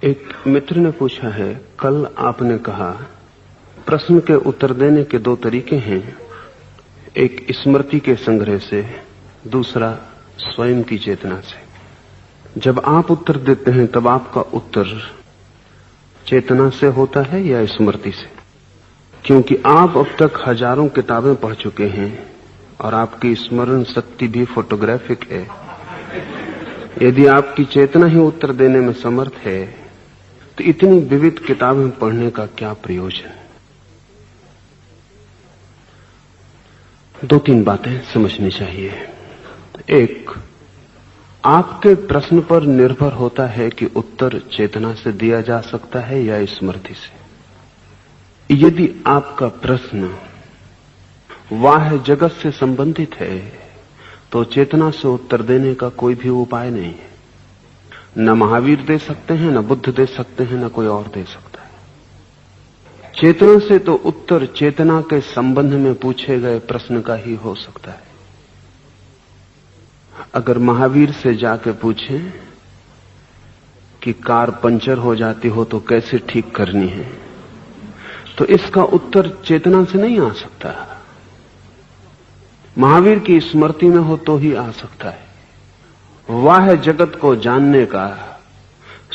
एक मित्र ने पूछा है, कल आपने कहा प्रश्न के उत्तर देने के दो तरीके हैं, एक स्मृति के संग्रह से, दूसरा स्वयं की चेतना से। जब आप उत्तर देते हैं तब आपका उत्तर चेतना से होता है या स्मृति से? क्योंकि आप अब तक हजारों किताबें पढ़ चुके हैं और आपकी स्मरण शक्ति भी फोटोग्राफिक है। यदि आपकी चेतना ही उत्तर देने में समर्थ है तो इतनी विविध किताबें पढ़ने का क्या प्रयोजन? दो तीन बातें समझनी चाहिए। एक, आपके प्रश्न पर निर्भर होता है कि उत्तर चेतना से दिया जा सकता है या स्मृति से। यदि आपका प्रश्न बाह्य जगत से संबंधित है तो चेतना से उत्तर देने का कोई भी उपाय नहीं है। न महावीर दे सकते हैं, न बुद्ध दे सकते हैं, न कोई और दे सकता है। चेतना से तो उत्तर चेतना के संबंध में पूछे गए प्रश्न का ही हो सकता है। अगर महावीर से जाके पूछें कि कार पंचर हो जाती हो तो कैसे ठीक करनी है, तो इसका उत्तर चेतना से नहीं आ सकता। महावीर की स्मृति में हो तो ही आ सकता है। बाह्य जगत को जानने का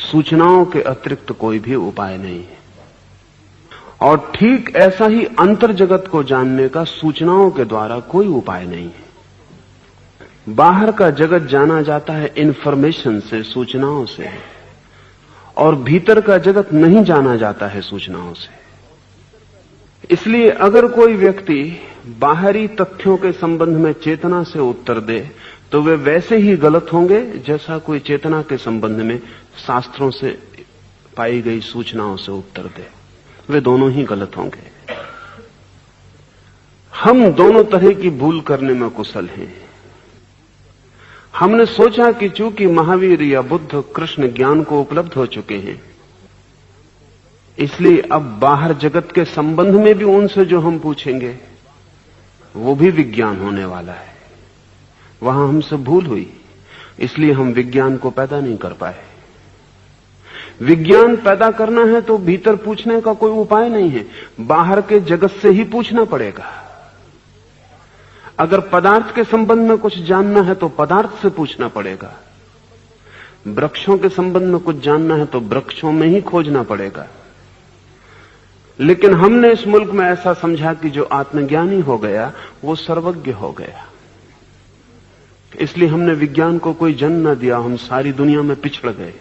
सूचनाओं के अतिरिक्त कोई भी उपाय नहीं है, और ठीक ऐसा ही अंतर जगत को जानने का सूचनाओं के द्वारा कोई उपाय नहीं है। बाहर का जगत जाना जाता है इंफॉर्मेशन से, सूचनाओं से, और भीतर का जगत नहीं जाना जाता है सूचनाओं से। इसलिए अगर कोई व्यक्ति बाहरी तथ्यों के संबंध में चेतना से उत्तर दे तो वे वैसे ही गलत होंगे जैसा कोई चेतना के संबंध में शास्त्रों से पाई गई सूचनाओं से उत्तर दे। वे दोनों ही गलत होंगे। हम दोनों तरह की भूल करने में कुशल हैं। हमने सोचा कि चूंकि महावीर या बुद्ध कृष्ण ज्ञान को उपलब्ध हो चुके हैं, इसलिए अब बाहर जगत के संबंध में भी उनसे जो हम पूछेंगे वो भी विज्ञान होने वाला है। वहां हमसे भूल हुई, इसलिए हम विज्ञान को पैदा नहीं कर पाए। विज्ञान पैदा करना है तो भीतर पूछने का कोई उपाय नहीं है, बाहर के जगत से ही पूछना पड़ेगा। अगर पदार्थ के संबंध में कुछ जानना है तो पदार्थ से पूछना पड़ेगा। वृक्षों के संबंध में कुछ जानना है तो वृक्षों में ही खोजना पड़ेगा। लेकिन हमने इस मुल्क में ऐसा समझा कि जो आत्मज्ञानी हो गया वो सर्वज्ञ हो गया, इसलिए हमने विज्ञान को कोई जन्म न दिया। हम सारी दुनिया में पिछड़ गए।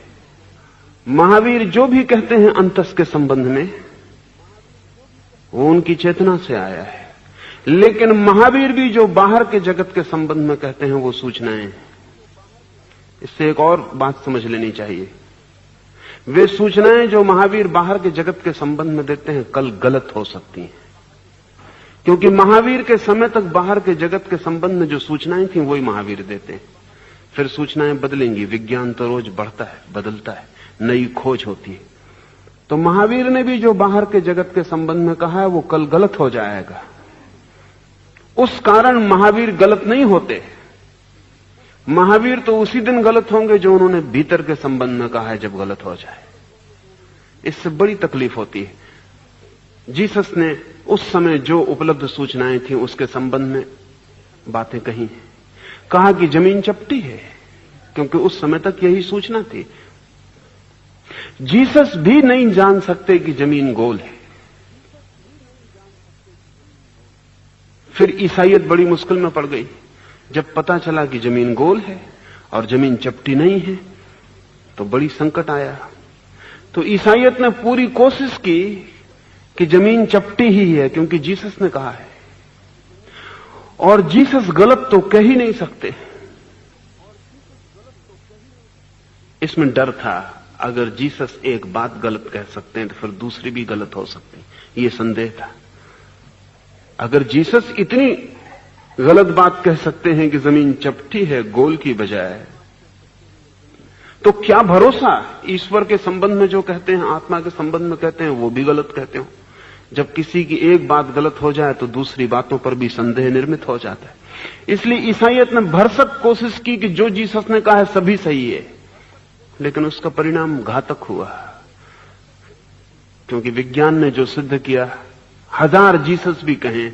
महावीर जो भी कहते हैं अंतस के संबंध में, वो उनकी चेतना से आया है। लेकिन महावीर भी जो बाहर के जगत के संबंध में कहते हैं वो सूचनाएं हैं। इससे एक और बात समझ लेनी चाहिए। वे सूचनाएं जो महावीर बाहर के जगत के संबंध में देते हैं कल गलत हो सकती हैं, क्योंकि महावीर के समय तक बाहर के जगत के संबंध में जो सूचनाएं थी वही महावीर देते हैं। फिर सूचनाएं बदलेंगी। विज्ञान तो रोज बढ़ता है, बदलता है, नई खोज होती है। तो महावीर ने भी जो बाहर के जगत के संबंध में कहा है वो कल गलत हो जाएगा। उस कारण महावीर गलत नहीं होते। महावीर तो उसी दिन गलत होंगे जो उन्होंने भीतर के संबंध में कहा है, जब गलत हो जाए। इससे बड़ी तकलीफ होती है। जीसस ने उस समय जो उपलब्ध सूचनाएं थी उसके संबंध में बातें कही हैं। कहा कि जमीन चपटी है, क्योंकि उस समय तक यही सूचना थी। जीसस भी नहीं जान सकते कि जमीन गोल है। फिर ईसाईयत बड़ी मुश्किल में पड़ गई। जब पता चला कि जमीन गोल है और जमीन चपटी नहीं है तो बड़ी संकट आया। तो ईसाईयत ने पूरी कोशिश की कि जमीन चपटी ही है, क्योंकि जीसस ने कहा है, और जीसस गलत तो कह ही नहीं सकते। इसमें डर था, अगर जीसस एक बात गलत कह सकते हैं तो फिर दूसरी भी गलत हो सकती है, ये संदेह था। अगर जीसस इतनी गलत बात कह सकते हैं कि जमीन चपटी है गोल की बजाय, तो क्या भरोसा ईश्वर के संबंध में जो कहते हैं, आत्मा के संबंध में कहते हैं, वो भी गलत कहते हो। जब किसी की एक बात गलत हो जाए तो दूसरी बातों पर भी संदेह निर्मित हो जाता है। इसलिए ईसाईयत ने भरसक कोशिश की कि जो जीसस ने कहा है सभी सही है, लेकिन उसका परिणाम घातक हुआ, क्योंकि विज्ञान ने जो सिद्ध किया, 1000 जीसस भी कहें,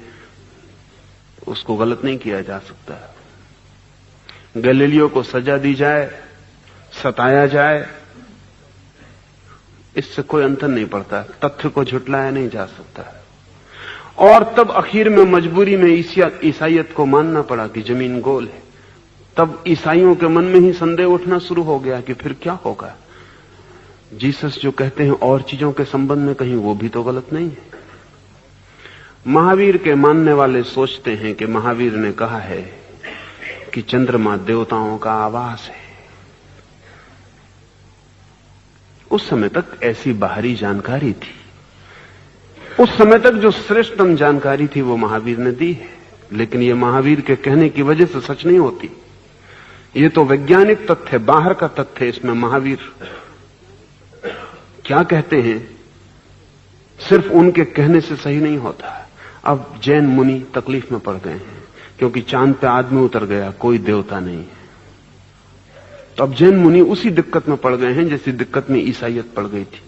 उसको गलत नहीं किया जा सकता। गैलीलियो को सजा दी जाए, सताया जाए, इससे कोई अंतर नहीं पड़ता, तथ्य को झुटलाया नहीं जा सकता। और तब आखिर में मजबूरी में ईसाइयत को मानना पड़ा कि जमीन गोल है। तब ईसाइयों के मन में ही संदेह उठना शुरू हो गया कि फिर क्या होगा। जीसस जो कहते हैं और चीजों के संबंध में, कहीं वो भी तो गलत नहीं है। महावीर के मानने वाले सोचते हैं कि महावीर ने कहा है कि चंद्रमा देवताओं का आवास है। उस समय तक ऐसी बाहरी जानकारी थी, उस समय तक जो श्रेष्ठतम जानकारी थी वो महावीर ने दी है, लेकिन ये महावीर के कहने की वजह से सच नहीं होती। ये तो वैज्ञानिक तथ्य, बाहर का तथ्य, इसमें महावीर क्या कहते हैं सिर्फ उनके कहने से सही नहीं होता। अब जैन मुनि तकलीफ में पड़ गए हैं, क्योंकि चांद पे आदमी उतर गया, कोई देवता नहीं है। तो अब जैन मुनि उसी दिक्कत में पड़ गए हैं जैसी दिक्कत में ईसाइयत पड़ गई थी।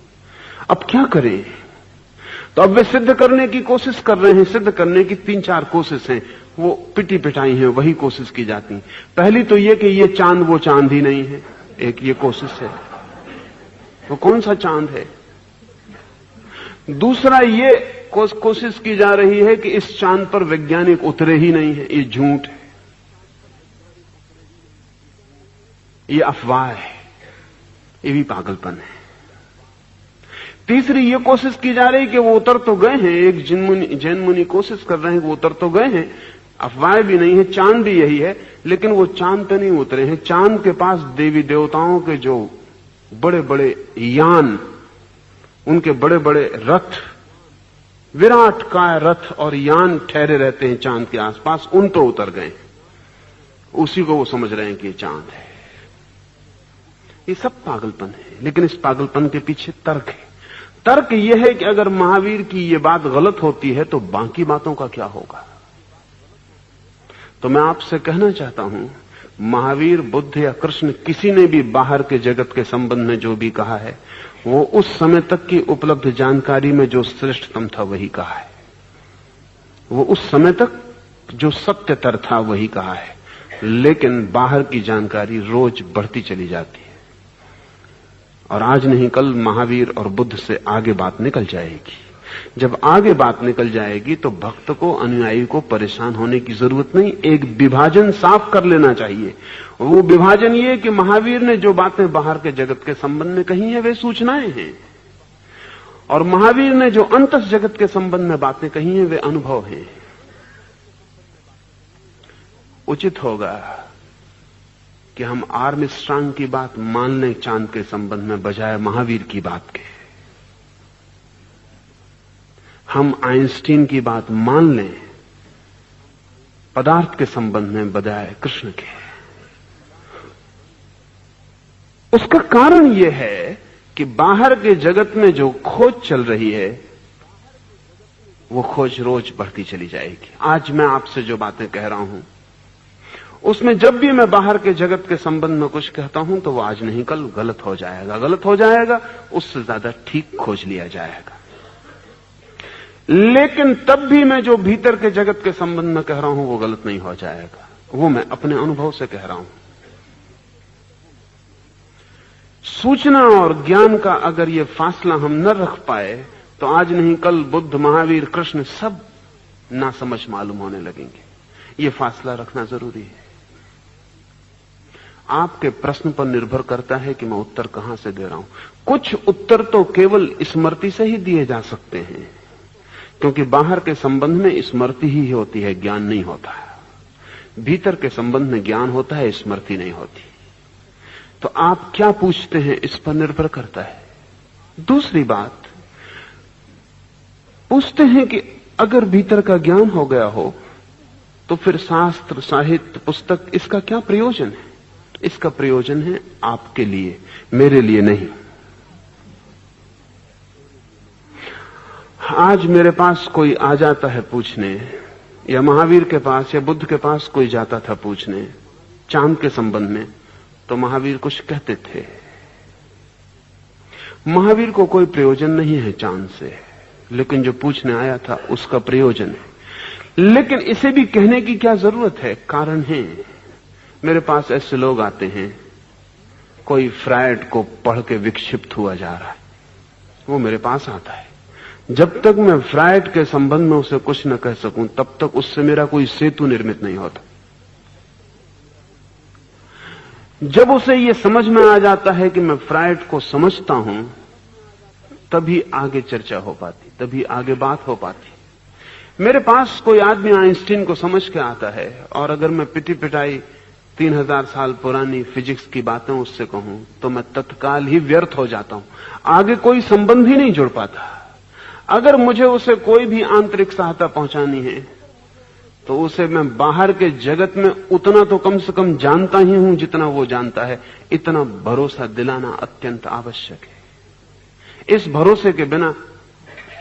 अब क्या करें? तो अब वे सिद्ध करने की कोशिश कर रहे हैं। सिद्ध करने की 3-4 कोशिश हैं, वो पिटी पिटाई हैं, वही कोशिश की जाती। पहली तो ये कि ये चांद वो चांद ही नहीं है, एक ये कोशिश है। वो कौन सा चांद है? दूसरा ये कोशिश की जा रही है कि इस चांद पर वैज्ञानिक उतरे ही नहीं है, ये झूठ है, ये अफवाह है, ये भी पागलपन है। तीसरी ये कोशिश की जा रही कि वो उतर तो गए हैं, एक जैन मुनि कोशिश कर रहे हैं कि वो उतर तो गए हैं, अफवाह भी नहीं है, चांद भी यही है, लेकिन वो चांद पे नहीं उतरे हैं। चांद के पास देवी देवताओं के जो बड़े बड़े यान, उनके बड़े बड़े रथ, विराट काय रथ और यान ठहरे रहते हैं चांद के आसपास, उन तो उतर गए, उसी को वो समझ रहे हैं कि ये चांद है। ये सब पागलपन है, लेकिन इस पागलपन के पीछे तर्क है। तर्क यह है कि अगर महावीर की ये बात गलत होती है तो बाकी बातों का क्या होगा। तो मैं आपसे कहना चाहता हूं, महावीर, बुद्ध या कृष्ण, किसी ने भी बाहर के जगत के संबंध में जो भी कहा है, वो उस समय तक की उपलब्ध जानकारी में जो श्रेष्ठतम था वही कहा है। वो उस समय तक जो सत्यतर था वही कहा है, लेकिन बाहर की जानकारी रोज बढ़ती चली जाती है, और आज नहीं कल महावीर और बुद्ध से आगे बात निकल जाएगी। जब आगे बात निकल जाएगी तो भक्त को, अनुयायी को परेशान होने की जरूरत नहीं। एक विभाजन साफ कर लेना चाहिए। वो विभाजन ये कि महावीर ने जो बातें बाहर के जगत के संबंध में कही हैं वे सूचनाएं हैं, और महावीर ने जो अंतस जगत के संबंध में बातें कही हैं वे अनुभव हैं। उचित होगा कि हम आर्मस्ट्रांग की बात मान लें चांद के संबंध में, बजाय महावीर की बात के। हम आइंस्टीन की बात मान लें पदार्थ के संबंध में, बजाय कृष्ण के। उसका कारण यह है कि बाहर के जगत में जो खोज चल रही है वो खोज रोज बढ़ती चली जाएगी। आज मैं आपसे जो बातें कह रहा हूं उसमें जब भी मैं बाहर के जगत के संबंध में कुछ कहता हूं तो वो आज नहीं कल गलत हो जाएगा। गलत हो जाएगा, उससे ज्यादा ठीक खोज लिया जाएगा। लेकिन तब भी मैं जो भीतर के जगत के संबंध में कह रहा हूं वो गलत नहीं हो जाएगा। वो मैं अपने अनुभव से कह रहा हूं। सूचना और ज्ञान का अगर ये फासला हम न रख पाए तो आज नहीं कल बुद्ध, महावीर, कृष्ण सब नासमझ मालूम होने लगेंगे। ये फासला रखना जरूरी है। आपके प्रश्न पर निर्भर करता है कि मैं उत्तर कहां से दे रहा हूं। कुछ उत्तर तो केवल स्मृति से ही दिए जा सकते हैं, क्योंकि बाहर के संबंध में स्मृति ही होती है, ज्ञान नहीं होता। भीतर के संबंध में ज्ञान होता है, स्मृति नहीं होती। तो आप क्या पूछते हैं इस पर निर्भर करता है। दूसरी बात, पूछते हैं कि अगर भीतर का ज्ञान हो गया हो तो फिर शास्त्र, साहित्य, पुस्तक, इसका क्या प्रयोजन है? इसका प्रयोजन है आपके लिए, मेरे लिए नहीं। आज मेरे पास कोई आ जाता है पूछने, या महावीर के पास या बुद्ध के पास कोई जाता था पूछने चांद के संबंध में, तो महावीर कुछ कहते थे, महावीर को कोई प्रयोजन नहीं है चांद से, लेकिन जो पूछने आया था उसका प्रयोजन है। लेकिन इसे भी कहने की क्या जरूरत है, कारण है। मेरे पास ऐसे लोग आते हैं, कोई फ्रायड को पढ़ के विक्षिप्त हुआ जा रहा है, वो मेरे पास आता है। जब तक मैं फ्रायड के संबंध में उसे कुछ न कह सकूं, तब तक उससे मेरा कोई सेतु निर्मित नहीं होता। जब उसे यह समझ में आ जाता है कि मैं फ्रायड को समझता हूं, तभी आगे चर्चा हो पाती, तभी आगे बात हो पाती। मेरे पास कोई आदमी आइंस्टीन को समझ के आता है, और अगर मैं पिटी पिटाई 3000 साल पुरानी फिजिक्स की बातें उससे कहूं, तो मैं तत्काल ही व्यर्थ हो जाता हूं, आगे कोई संबंध ही नहीं जुड़ पाता। अगर मुझे उसे कोई भी आंतरिक सहायता पहुंचानी है, तो उसे मैं बाहर के जगत में उतना तो कम से कम जानता ही हूं जितना वो जानता है। इतना भरोसा दिलाना अत्यंत आवश्यक है। इस भरोसे के बिना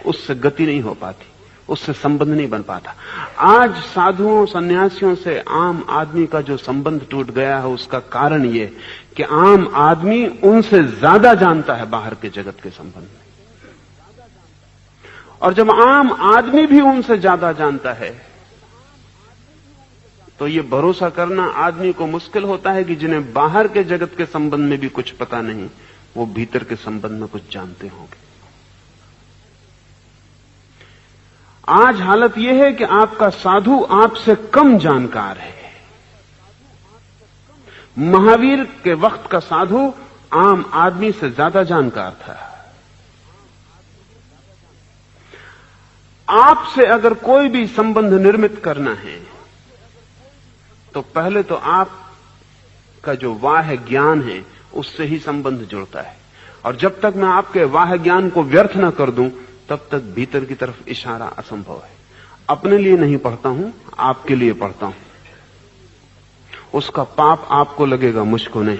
उससे गति नहीं हो पाती, उससे संबंध नहीं बन पाता। आज साधुओं सन्यासियों से आम आदमी का जो संबंध टूट गया है, उसका कारण यह कि आम आदमी उनसे ज्यादा जानता है बाहर के जगत के संबंध में। और जब आम आदमी भी उनसे ज्यादा जानता है, तो ये भरोसा करना आदमी को मुश्किल होता है कि जिन्हें बाहर के जगत के संबंध में भी कुछ पता नहीं, वो भीतर के संबंध में कुछ जानते होंगे। आज हालत यह है कि आपका साधु आपसे कम जानकार है। महावीर के वक्त का साधु आम आदमी से ज्यादा जानकार था। आपसे अगर कोई भी संबंध निर्मित करना है, तो पहले तो आपका जो वाह ज्ञान है उससे ही संबंध जुड़ता है। और जब तक मैं आपके वाह ज्ञान को व्यर्थ न कर दूं, तब तक भीतर की तरफ इशारा असंभव है। अपने लिए नहीं पढ़ता हूं, आपके लिए पढ़ता हूं। उसका पाप आपको लगेगा, मुझको नहीं।